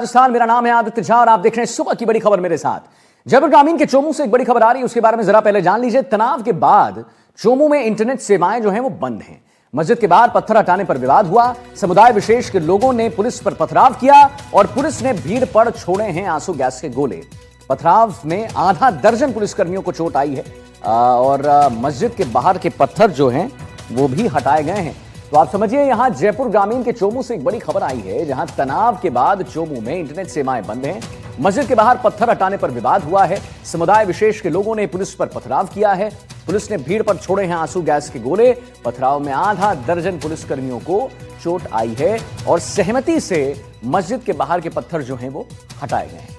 राजस्थान। मेरा नाम है आदित्य झा और आप देख रहे हैं सुबह की बड़ी खबर मेरे साथ। जयपुर ग्रामीण के चोमू से एक बड़ी खबर आ रही है, उसके बारे में जरा पहले जान लीजिए। तनाव के बाद चोमू में इंटरनेट सेवाएं जो हैं वो बंद हैं। मस्जिद के बाहर पत्थर हटाने पर विवाद हुआ। समुदाय विशेष के लोगों ने पुलिस पर पथराव किया और पुलिस ने भीड़ पर छोड़े हैं आंसू गैस के गोले। पथराव में आधा दर्जन पुलिसकर्मियों को चोट आई है और मस्जिद के बाहर के पत्थर जो हैं वो भी हटाए गए हैं। तो आप समझिए, यहां जयपुर ग्रामीण के चोमू से एक बड़ी खबर आई है, जहां तनाव के बाद चोमू में इंटरनेट सेवाएं बंद हैं। मस्जिद के बाहर पत्थर हटाने पर विवाद हुआ है। समुदाय विशेष के लोगों ने पुलिस पर पथराव किया है। पुलिस ने भीड़ पर छोड़े हैं आंसू गैस के गोले। पथराव में आधा दर्जन पुलिसकर्मियों को चोट आई है और सहमति से मस्जिद के बाहर के पत्थर जो हैं वो हटाए गए हैं।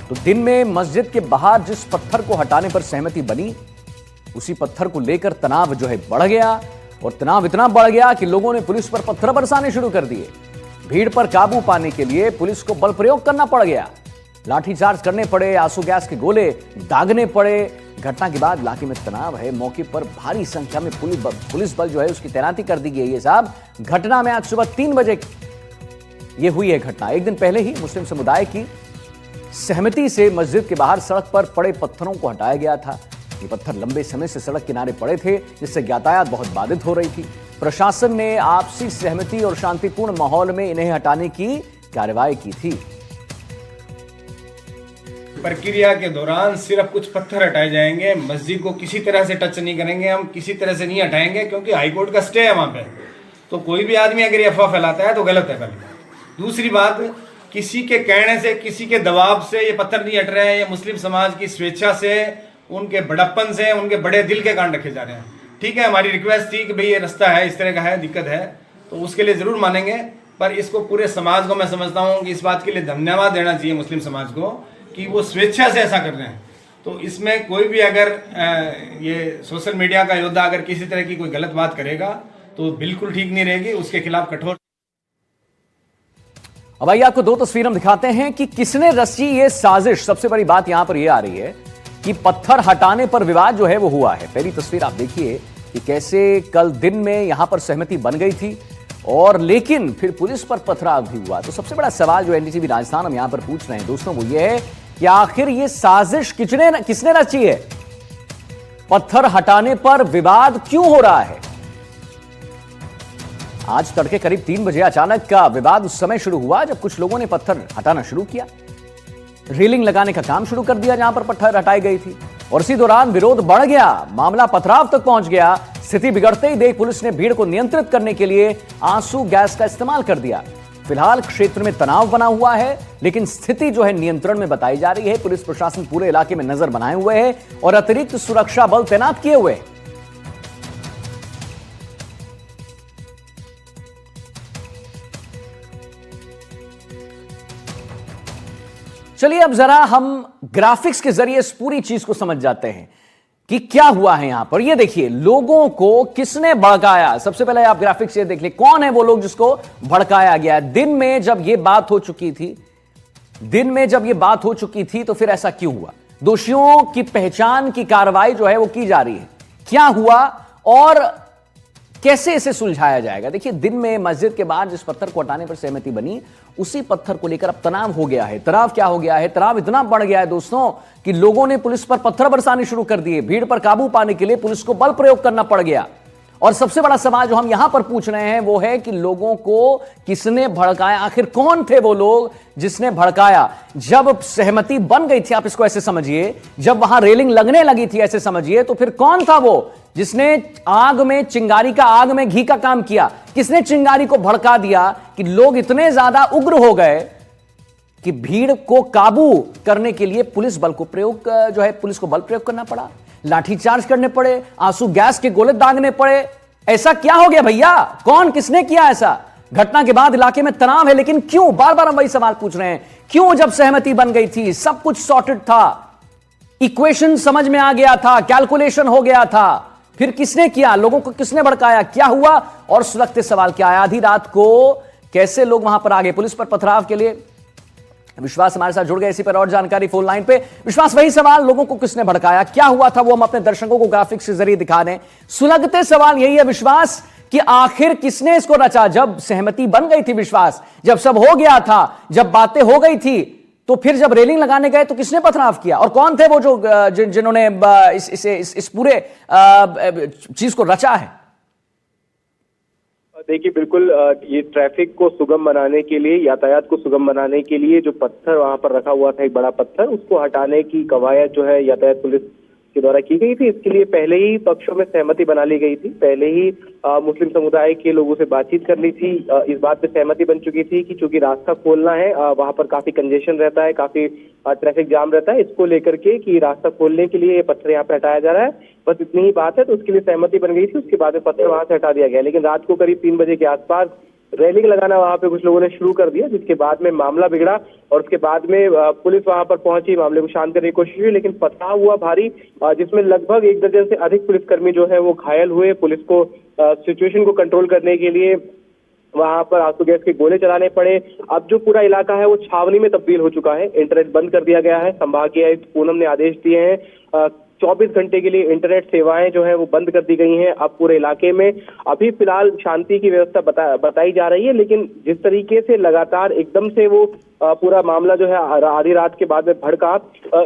तो दिन में मस्जिद के बाहर जिस पत्थर को हटाने पर सहमति बनी, उसी पत्थर को लेकर तनाव जो है बढ़ गया और तनाव इतना बढ़ गया कि लोगों ने पुलिस पर पत्थर बरसाने शुरू कर दिए। भीड़ पर काबू पाने के लिए पुलिस को बल प्रयोग करना पड़ गया। लाठीचार्ज करने पड़े, आंसू गैस के गोले दागने पड़े। घटना के बाद इलाके में तनाव है। मौके पर भारी संख्या में पुलिस बल जो है उसकी तैनाती कर दी गई है। साहब, घटना में आज सुबह 3 बजे यह हुई है घटना। एक दिन पहले ही मुस्लिम समुदाय की सहमति से मस्जिद के बाहर सड़क पर पड़े पत्थरों को हटाया गया था। ये पत्थर लंबे समय से सड़क किनारे पड़े थे, जिससे यातायात बहुत बाधित हो रही थी। प्रशासन ने आपसी सहमति और शांतिपूर्ण माहौल में इन्हें हटाने की कार्रवाई की थी। प्रक्रिया के दौरान सिर्फ कुछ पत्थर हटाए जाएंगे। मस्जिद को किसी तरह से टच नहीं करेंगे, हम किसी तरह से नहीं हटाएंगे, क्योंकि हाईकोर्ट का स्टे है वहां पे। तो कोई भी आदमी अगर ये अफवाह फैलाता है तो गलत है। पहले दूसरी बात, किसी के कहने से, किसी के दबाव से ये पत्थर नहीं हट रहे हैं। ये मुस्लिम समाज की स्वेच्छा से, उनके बड़प्पन से, उनके बड़े दिल के कारण रखे जा रहे हैं। ठीक है, हमारी रिक्वेस्ट थी कि भाई ये रास्ता है, इस तरह का है, दिक्कत है, तो उसके लिए जरूर मानेंगे। पर इसको पूरे समाज को मैं समझता हूँ कि इस बात के लिए धन्यवाद देना चाहिए मुस्लिम समाज को कि वो स्वेच्छा से ऐसा कर रहे हैं। तो इसमें कोई भी अगर ये सोशल मीडिया का योद्धा अगर किसी तरह की कोई गलत बात करेगा तो बिल्कुल ठीक नहीं रहेगी, उसके खिलाफ कठोर। अब आइए आपको 2 तस्वीर हम दिखाते हैं कि किसने रची ये साजिश। सबसे बड़ी बात यहां पर यह आ रही है कि पत्थर हटाने पर विवाद जो है वो हुआ है। पहली तस्वीर आप देखिए कि कैसे कल दिन में यहां पर सहमति बन गई थी और लेकिन फिर पुलिस पर पथराव भी हुआ। तो सबसे बड़ा सवाल जो एनडीटीवी राजस्थान हम यहां पर पूछ रहे हैं दोस्तों, वो ये है कि आखिर ये साजिश किसने रची है? पत्थर हटाने पर विवाद क्यों हो रहा है? आज तड़के करीब 3 बजे अचानक का विवाद उस समय शुरू हुआ जब कुछ लोगों ने पत्थर हटाना शुरू किया, रेलिंग लगाने का काम शुरू कर दिया जहां पर पत्थर हटाई गई थी और इसी दौरान विरोध बढ़ गया। मामला पथराव तक पहुंच गया। स्थिति बिगड़ते ही देख पुलिस ने भीड़ को नियंत्रित करने के लिए आंसू गैस का इस्तेमाल कर दिया। फिलहाल क्षेत्र में तनाव बना हुआ है, लेकिन स्थिति जो है नियंत्रण में बताई जा रही है। पुलिस प्रशासन पूरे इलाके में नजर बनाए हुए है और अतिरिक्त सुरक्षा बल तैनात किए हुए हैं। चलिए अब जरा हम ग्राफिक्स के जरिए इस पूरी चीज को समझ जाते हैं कि क्या हुआ है यहां पर। ये देखिए, लोगों को किसने भड़काया। सबसे पहले आप ग्राफिक्स ये देख ले, कौन है वो लोग जिसको भड़काया गया। दिन में जब ये बात हो चुकी थी तो फिर ऐसा क्यों हुआ? दोषियों की पहचान की कार्रवाई जो है वो की जा रही है। क्या हुआ और कैसे इसे सुलझाया जाएगा? देखिए, दिन में मस्जिद के बाहर जिस पत्थर को हटाने पर सहमति बनी, उसी पत्थर को लेकर अब तनाव हो गया है। तनाव क्या हो गया है? तनाव इतना बढ़ गया है दोस्तों कि लोगों ने पुलिस पर पत्थर बरसाने शुरू कर दिए। भीड़ पर काबू पाने के लिए पुलिस को बल प्रयोग करना पड़ गया। और सबसे बड़ा सवाल जो हम यहां पर पूछ रहे हैं वो है कि लोगों को किसने भड़काया? आखिर कौन थे वो लोग जिसने भड़काया? जब सहमति बन गई थी, आप इसको ऐसे समझिए, जब वहां रेलिंग लगने लगी थी ऐसे समझिए, तो फिर कौन था वो जिसने आग में घी का काम किया? किसने चिंगारी को भड़का दिया कि लोग इतने ज्यादा उग्र हो गए कि भीड़ को काबू करने के लिए पुलिस बल को बल प्रयोग करना पड़ा, लाठीचार्ज करने पड़े, आंसू गैस के गोले दागने पड़े। ऐसा क्या हो गया भैया? कौन, किसने किया ऐसा? घटना के बाद इलाके में तनाव है, लेकिन क्यों? बार बार हम वही सवाल पूछ रहे हैं, क्यों? जब सहमति बन गई थी, सब कुछ सॉर्टेड था, इक्वेशन समझ में आ गया था, कैलकुलेशन हो गया था, फिर किसने किया? लोगों को किसने भड़काया? क्या हुआ? और सुलगते सवाल क्या है? आधी रात को कैसे लोग वहां पर आ गए पुलिस पर पथराव के लिए? विश्वास हमारे साथ जुड़ गए इसी पर और जानकारी फोन लाइन पे। विश्वास, वही सवाल, लोगों को किसने भड़काया, क्या हुआ था, वो हम अपने दर्शकों को ग्राफिक्स के जरिए दिखा दें। सुलगते सवाल यही है विश्वास कि आखिर किसने इसको रचा। जब सहमति बन गई थी, विश्वास जब सब हो गया था, जब बातें हो गई थी, तो फिर जब रेलिंग लगाने गए तो किसने पथराव किया और कौन थे वो जो जिन्होंने इस पूरे चीज को रचा है। देखिए बिल्कुल ये ट्रैफिक को सुगम बनाने के लिए, यातायात को सुगम बनाने के लिए जो पत्थर वहां पर रखा हुआ था, एक बड़ा पत्थर, उसको हटाने की कवायद जो है यातायात पुलिस के द्वारा की गई थी। इसके लिए पहले ही पक्षों में सहमति बना ली गई थी। पहले ही मुस्लिम समुदाय के लोगों से बातचीत कर ली थी। इस बात पे सहमति बन चुकी थी कि चूंकि रास्ता खोलना है, वहां पर काफी कंजेशन रहता है, काफी ट्रैफिक जाम रहता है, इसको लेकर के कि रास्ता खोलने के लिए ये पत्थर यहाँ पे हटाया जा रहा है, बस इतनी ही बात है। तो उसके लिए सहमति बन गई थी। उसके बाद में पत्थर वहां से हटा दिया गया। लेकिन रात को करीब 3 बजे के आसपास रेलिंग लगाना वहां पे कुछ लोगों ने शुरू कर दिया, जिसके बाद में मामला बिगड़ा और उसके बाद में पुलिस वहां पर पहुंची, मामले को शांत करने की कोशिश हुई, लेकिन पथराव हुआ भारी, जिसमें लगभग 1 दर्जन से अधिक पुलिसकर्मी जो है वो घायल हुए। पुलिस को सिचुएशन को कंट्रोल करने के लिए वहां पर आंसू गैस के गोले चलाने पड़े। अब जो पूरा इलाका है वो छावनी में तब्दील हो चुका है। इंटरनेट बंद कर दिया गया है। संभागीय आयुक्त पूनम ने आदेश दिए हैं 24 घंटे के लिए इंटरनेट सेवाएं जो है वो बंद कर दी गई हैं। अब पूरे इलाके में अभी फिलहाल शांति की व्यवस्था बताई जा रही है, लेकिन जिस तरीके से लगातार एकदम से वो पूरा मामला जो है आधी रात के बाद में भड़का,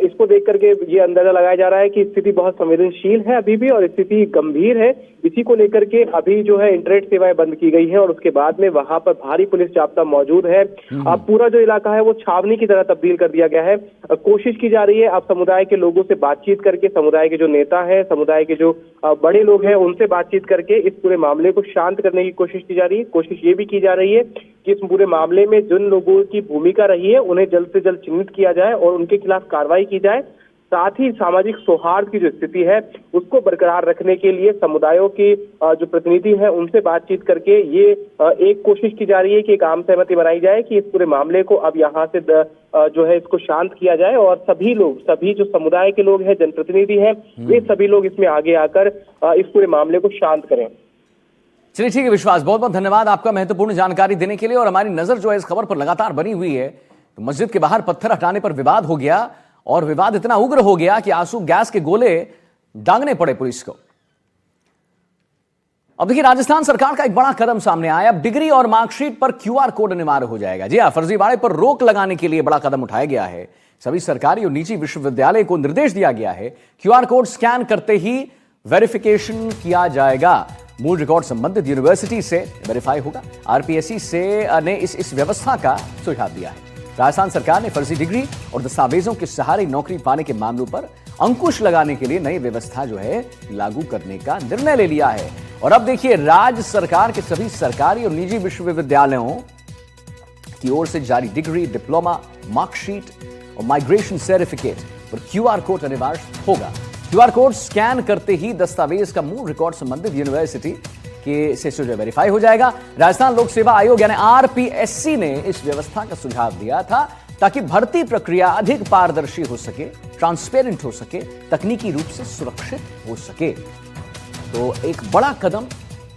इसको देख करके ये अंदाजा लगाया जा रहा है कि स्थिति बहुत संवेदनशील है अभी भी और स्थिति गंभीर है। इसी को लेकर के अभी जो है इंटरनेट सेवाएं बंद की गई है और उसके बाद में वहां पर भारी पुलिस जाब्ता मौजूद है। अब पूरा जो इलाका है वो छावनी की तरह तब्दील कर दिया गया है। कोशिश की जा रही है अब समुदाय के लोगों से बातचीत करके, समुदाय के जो नेता है, समुदाय के जो बड़े लोग हैं, उनसे बातचीत करके इस पूरे मामले को शांत करने की कोशिश की जा रही है। कोशिश ये भी की जा रही है कि इस पूरे मामले में जिन लोगों की भूमिका रही है उन्हें जल्द से जल्द चिन्हित किया जाए और उनके खिलाफ कार्रवाई की जाए। साथ ही सामाजिक सौहार्द की जो स्थिति है उसको बरकरार रखने के लिए समुदायों की जो प्रतिनिधि हैं उनसे बातचीत करके ये एक कोशिश की जा रही है कि एक आम सहमति बनाई जाए कि इस पूरे मामले को अब यहाँ से जो है इसको शांत किया जाए और सभी लोग, सभी जो समुदाय के लोग हैं, जनप्रतिनिधि हैं, वे सभी लोग इसमें आगे आकर इस पूरे मामले को शांत करें। चलिए ठीक है विश्वास, बहुत बहुत धन्यवाद आपका महत्वपूर्ण जानकारी देने के लिए। और हमारी नजर जो है इस खबर पर लगातार बनी हुई है। तो मस्जिद के बाहर पत्थर हटाने पर विवाद हो गया और विवाद इतना उग्र हो गया कि आंसू गैस के गोले दागने पड़े पुलिस को। अब देखिए राजस्थान सरकार का एक बड़ा कदम सामने आया। अब डिग्री और मार्कशीट पर क्यूआर कोड अनिवार्य हो जाएगा। जी हां, फर्जीवाड़े पर रोक लगाने के लिए बड़ा कदम उठाया गया है। सभी सरकारी और निजी विश्वविद्यालय को निर्देश दिया गया है क्यूआर कोड स्कैन करते ही वेरिफिकेशन किया जाएगा। मूल रिकॉर्ड संबंधित यूनिवर्सिटी से वेरीफाई होगा। आरपीएससी ने इस व्यवस्था का सुझाव दिया है। राजस्थान सरकार ने फर्जी डिग्री और दस्तावेजों के सहारे नौकरी पाने के मामलों पर अंकुश लगाने के लिए नई व्यवस्था जो है लागू करने का निर्णय ले लिया है। और अब देखिए राज्य सरकार के सभी सरकारी और निजी विश्वविद्यालयों की ओर से जारी डिग्री, डिप्लोमा, मार्कशीट और माइग्रेशन सर्टिफिकेट पर क्यूआर कोड अनिवार्य होगा। क्यूआर कोड स्कैन करते ही दस्तावेज का मूल रिकॉर्ड संबंधित यूनिवर्सिटी के से वेरीफाई हो जाएगा। राजस्थान लोक सेवा आयोग यानी आरपीएससी ने इस व्यवस्था का सुझाव दिया था ताकि भर्ती प्रक्रिया अधिक पारदर्शी हो सके, ट्रांसपेरेंट हो सके, तकनीकी रूप से सुरक्षित हो सके। तो एक बड़ा कदम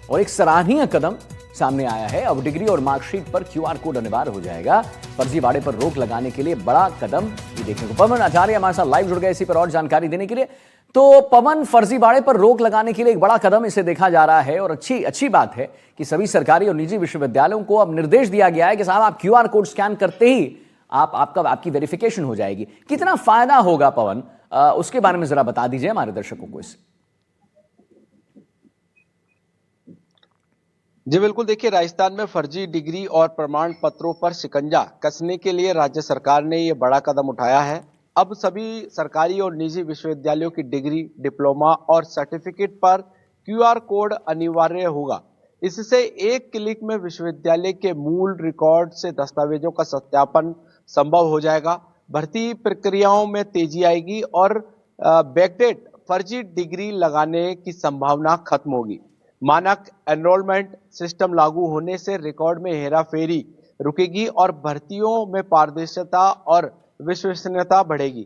और एक सराहनीय कदम सामने आया है। अब डिग्री और मार्कशीट पर क्यूआर कोड अनिवार्य हो जाएगा। फर्जीवाड़े पर रोक लगाने के लिए बड़ा कदम ये देखने को। पवन आचार्य हमारे साथ लाइव जुड़ गए इसी पर और जानकारी देने के लिए। तो पवन, फर्जीवाड़े पर रोक लगाने के लिए एक बड़ा कदम इसे देखा जा रहा है और अच्छी बात है कि सभी सरकारी और निजी विश्वविद्यालयों को अब निर्देश दिया गया है कि साहब आप क्यूआर कोड स्कैन करते ही आपकी वेरिफिकेशन हो जाएगी। कितना फायदा होगा पवन, उसके बारे में जरा बता दीजिए हमारे दर्शकों को इससे। जी बिल्कुल, देखिए राजस्थान में फर्जी डिग्री और प्रमाण पत्रों पर शिकंजा कसने के लिए राज्य सरकार ने ये बड़ा कदम उठाया है। अब सभी सरकारी और निजी विश्वविद्यालयों की डिग्री, डिप्लोमा और सर्टिफिकेट पर क्यूआर कोड अनिवार्य होगा। इससे एक क्लिक में विश्वविद्यालय के मूल रिकॉर्ड से दस्तावेजों का सत्यापन संभव हो जाएगा। भर्ती प्रक्रियाओं में तेजी आएगी और बैकडेट फर्जी डिग्री लगाने की संभावना खत्म होगी। मानक एनरोलमेंट सिस्टम लागू होने से रिकॉर्ड में हेराफेरी रुकेगी और भर्तियों में पारदर्शिता और विश्वसनीयता बढ़ेगी।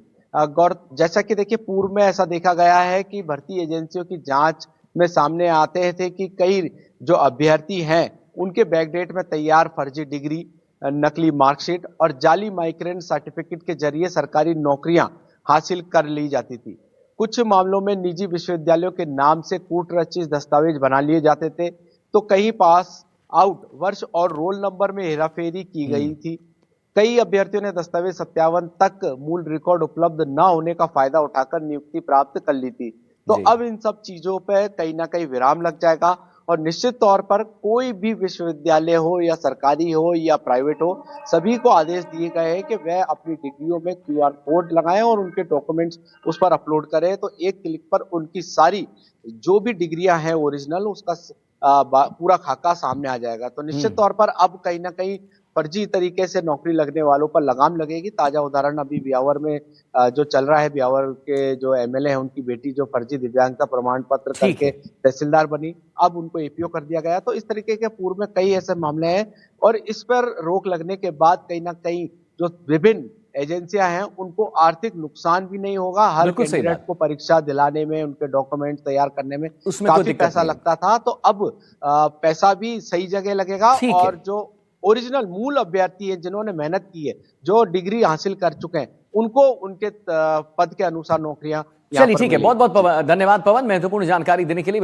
जैसा कि देखिए पूर्व में ऐसा देखा गया है कि भर्ती एजेंसियों की जांच में सामने आते थे कि कई जो अभ्यर्थी हैं उनके बैकडेट में तैयार फर्जी डिग्री, नकली मार्कशीट और जाली माइग्रेशन सर्टिफिकेट के जरिए सरकारी नौकरियां हासिल कर ली जाती थी। कुछ मामलों में निजी विश्वविद्यालयों के नाम से कूटरचित दस्तावेज बना लिए जाते थे। तो कहीं पास आउट वर्ष और रोल नंबर में हेराफेरी की गई थी। कई अभ्यर्थियों ने दस्तावेज सत्यापन तक मूल रिकॉर्ड उपलब्ध न होने का फायदा उठाकर नियुक्ति प्राप्त कर ली थी। तो जी। अब इन सब चीजों पे कहीं ना कहीं विराम लग जाएगा और निश्चित तौर पर कोई भी विश्वविद्यालय हो या सरकारी हो या प्राइवेट हो, सभी को आदेश दिए गए हैं कि वह अपनी डिग्रियों में QR कोड लगाएं और उनके डॉक्यूमेंट्स उस पर अपलोड करें। तो एक क्लिक पर उनकी सारी जो भी डिग्रियां हैं ओरिजिनल, उसका पूरा खाका सामने आ जाएगा। तो निश्चित तौर पर अब कहीं ना कहीं फर्जी तरीके से नौकरी लगने वालों पर लगाम लगेगी। ताजा उदाहरण अभी ब्यावर में जो चल रहा है, ब्यावर के जो MLA हैं, उनकी बेटी जो फर्जी दिव्यांगता प्रमाण पत्र ठीक करके है। तहसीलदार बनी, अब उनको APO कर दिया गया। तो इस तरीके के पूर्व में कई ऐसे मामले हैं और इस पर रोक लगने के बाद कहीं ना कहीं जो विभिन्न एजेंसियां हैं उनको आर्थिक नुकसान भी नहीं होगा। हर बिल्कुल सही कैंडिडेट बात। को परीक्षा दिलाने में, उनके डॉक्यूमेंट तैयार करने में उसमें कोई काफी दिक्कत पैसा नहीं। लगता था, तो अब पैसा भी सही जगह लगेगा ठीक है। और जो ओरिजिनल मूल अभ्यर्थी है जिन्होंने मेहनत की है, जो डिग्री हासिल कर चुके हैं, उनको उनके पद के अनुसार नौकरियां यहाँ चलिए पर ठीक है, मिलेंगी। बहुत बहुत धन्यवाद पवन, महत्वपूर्ण जानकारी देने के लिए।